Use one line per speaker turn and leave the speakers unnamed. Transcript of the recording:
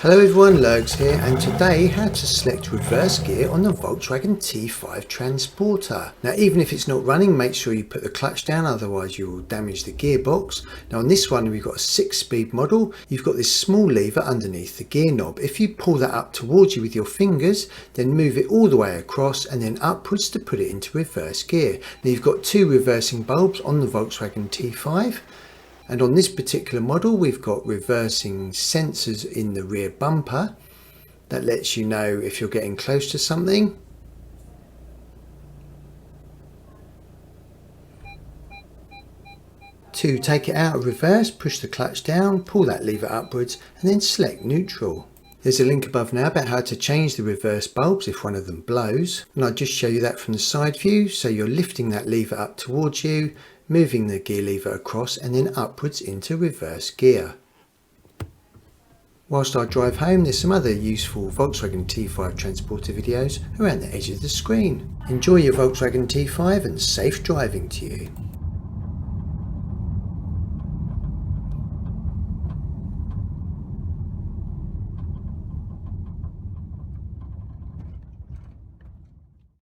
Hello everyone, Lurgs here, and today how to select reverse gear on the Volkswagen T5 Transporter. Now even if it's not running, make sure you put the clutch down, otherwise you will damage the gearbox. Now on this one we've got a 6-speed model. You've got this small lever underneath the gear knob. If you pull that up towards you with your fingers, then move it all the way across and then upwards to put it into reverse gear. Now you've got two reversing bulbs on the Volkswagen T5. And on this particular model we've got reversing sensors in the rear bumper that lets you know if you're getting close to something. To take it out of reverse, push the clutch down, pull that lever upwards and then select neutral. There's a link above now about how to change the reverse bulbs if one of them blows, and I'll just show you that from the side view. So you're lifting that lever up towards you, moving the gear lever across and then upwards into reverse gear. Whilst I drive home, there's some other useful Volkswagen T5 Transporter videos around the edge of the screen. Enjoy your Volkswagen T5 and safe driving to you.